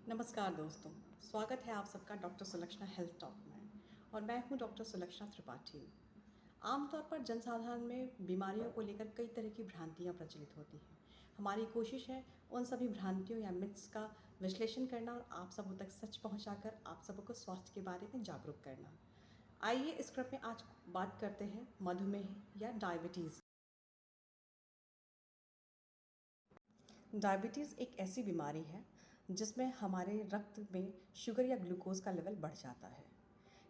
नमस्कार दोस्तों, स्वागत है आप सबका डॉक्टर सुलक्षणा हेल्थ टॉक में। और मैं हूं डॉक्टर सुलक्षणा त्रिपाठी। आमतौर पर जनसाधारण में बीमारियों को लेकर कई तरह की भ्रांतियां प्रचलित होती हैं। हमारी कोशिश है उन सभी भ्रांतियों या मिथ्स का विश्लेषण करना और आप सबों तक सच पहुंचाकर आप सबों को स्वास्थ्य के बारे में जागरूक करना। आइए इस क्रम में आज बात करते हैं मधुमेह या डायबिटीज़। डायबिटीज़ एक ऐसी बीमारी है जिसमें हमारे रक्त में शुगर या ग्लूकोज का लेवल बढ़ जाता है।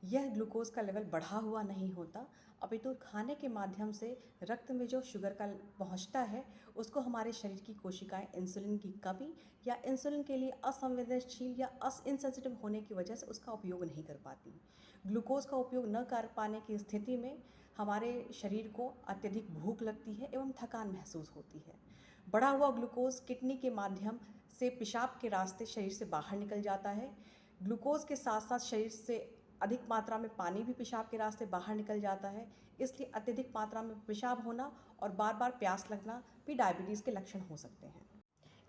यह ग्लूकोज का लेवल बढ़ा हुआ नहीं होता, अपितु खाने के माध्यम से रक्त में जो शुगर का पहुंचता है उसको हमारे शरीर की कोशिकाएं इंसुलिन की कमी या इंसुलिन के लिए असंवेदनशील या इनसेंसिटिव होने की वजह से उसका उपयोग नहीं कर पाती। ग्लूकोज का उपयोग न कर पाने की स्थिति में हमारे शरीर को अत्यधिक भूख लगती है एवं थकान महसूस होती है। बढ़ा हुआ ग्लूकोज किडनी के माध्यम से पेशाब के रास्ते शरीर से बाहर निकल जाता है। ग्लूकोज के साथ साथ शरीर से अधिक मात्रा में पानी भी पेशाब के रास्ते बाहर निकल जाता है, इसलिए अत्यधिक मात्रा में पेशाब होना और बार बार प्यास लगना भी डायबिटीज़ के लक्षण हो सकते हैं।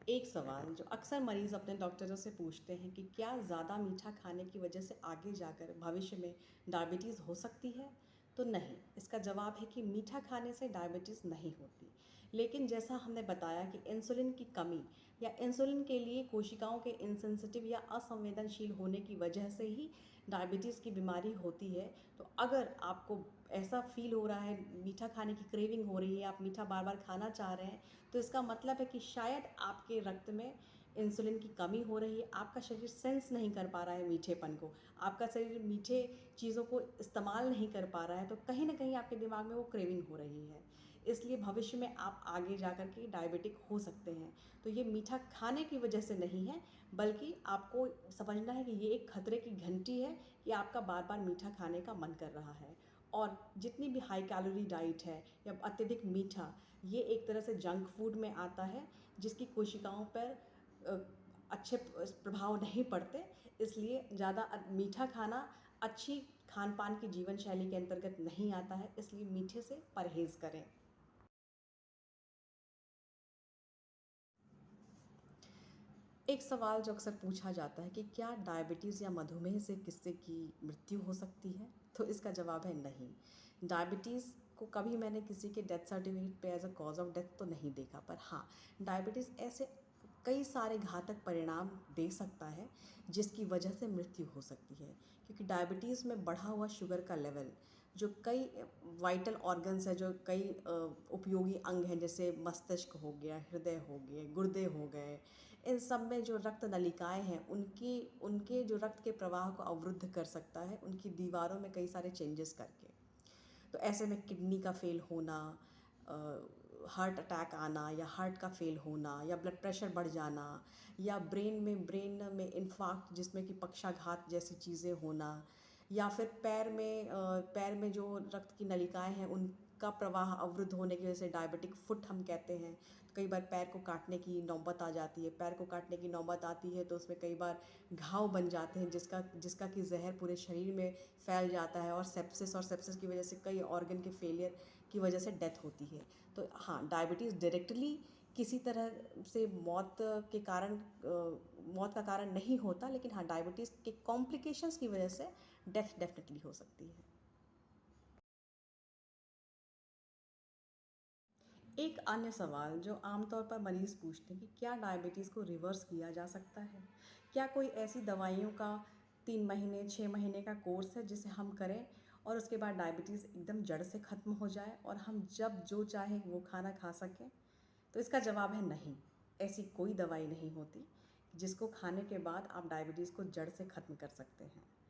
एक सवाल जो अक्सर मरीज़ अपने डॉक्टरों से पूछते हैं कि क्या ज़्यादा मीठा खाने की वजह से आगे जाकर भविष्य में डायबिटीज़ हो सकती है? तो नहीं, इसका जवाब है कि मीठा खाने से डायबिटीज़ नहीं होती। लेकिन जैसा हमने बताया कि इंसुलिन की कमी या इंसुलिन के लिए कोशिकाओं के इनसेंसिटिव या असंवेदनशील होने की वजह से ही डायबिटीज़ की बीमारी होती है। तो अगर आपको ऐसा फील हो रहा है, मीठा खाने की क्रेविंग हो रही है, आप मीठा बार बार खाना चाह रहे हैं, तो इसका मतलब है कि शायद आपके रक्त में इंसुलिन की कमी हो रही है। आपका शरीर सेंस नहीं कर पा रहा है मीठेपन को, आपका शरीर मीठे चीज़ों को इस्तेमाल नहीं कर पा रहा है, तो कहीं ना कहीं आपके दिमाग में वो क्रेविंग हो रही है। इसलिए भविष्य में आप आगे जाकर के डायबिटिक हो सकते हैं। तो ये मीठा खाने की वजह से नहीं है, बल्कि आपको समझना है कि ये एक खतरे की घंटी है कि आपका बार बार मीठा खाने का मन कर रहा है। और जितनी भी हाई कैलोरी डाइट है या अत्यधिक मीठा, ये एक तरह से जंक फूड में आता है जिसकी कोशिकाओं पर अच्छे प्रभाव नहीं पड़ते। इसलिए ज़्यादा मीठा खाना अच्छी खान पान की जीवन शैली के अंतर्गत नहीं आता है, इसलिए मीठे से परहेज़ करें। एक सवाल जो अक्सर पूछा जाता है कि क्या डायबिटीज़ या मधुमेह से किसी की मृत्यु हो सकती है? तो इसका जवाब है नहीं। डायबिटीज़ को कभी मैंने किसी के डेथ सर्टिफिकेट पे as a cause of death तो नहीं देखा, पर हाँ, डायबिटीज़ ऐसे कई सारे घातक परिणाम दे सकता है जिसकी वजह से मृत्यु हो सकती है। क्योंकि डायबिटीज़ में बढ़ा हुआ शुगर का लेवल जो कई वाइटल ऑर्गन्स है, जो कई उपयोगी अंग हैं, जैसे मस्तिष्क हो गया, हृदय हो गए, गुर्दे हो गए, इन सब में जो रक्त नलिकाएं हैं उनकी उनके जो रक्त के प्रवाह को अवरुद्ध कर सकता है, उनकी दीवारों में कई सारे चेंजेस करके। तो ऐसे में किडनी का फेल होना, हार्ट अटैक आना या हार्ट का फेल होना या ब्लड प्रेशर बढ़ जाना या ब्रेन में इन्फार्क्ट जिसमें कि पक्षाघात जैसी चीज़ें होना, या फिर पैर में जो रक्त की नलिकाएं हैं उनका प्रवाह अवरुद्ध होने की वजह से डायबिटिक फुट हम कहते हैं। कई बार पैर को काटने की नौबत आ जाती है, पैर को काटने की नौबत आती है तो उसमें कई बार घाव बन जाते हैं जिसका जिसका कि जहर पूरे शरीर में फैल जाता है, और सेप्सिस की वजह से कई ऑर्गन के फेलियर की वजह से डेथ होती है। तो हाँ, डायबिटीज़ डायरेक्टली किसी तरह से मौत का कारण नहीं होता, लेकिन हाँ, डायबिटीज़ के कॉम्प्लिकेशंस की वजह से डेथ डेफिनेटली हो सकती है। एक अन्य सवाल जो आमतौर पर मरीज़ पूछते हैं कि क्या डायबिटीज़ को रिवर्स किया जा सकता है? क्या कोई ऐसी दवाइयों का 3 महीने 6 महीने का कोर्स है जिसे हम करें और उसके बाद डायबिटीज़ एकदम जड़ से ख़त्म हो जाए और हम जब जो चाहें वो खाना खा सकें? तो इसका जवाब है नहीं। ऐसी कोई दवाई नहीं होती जिसको खाने के बाद आप डायबिटीज़ को जड़ से ख़त्म कर सकते हैं।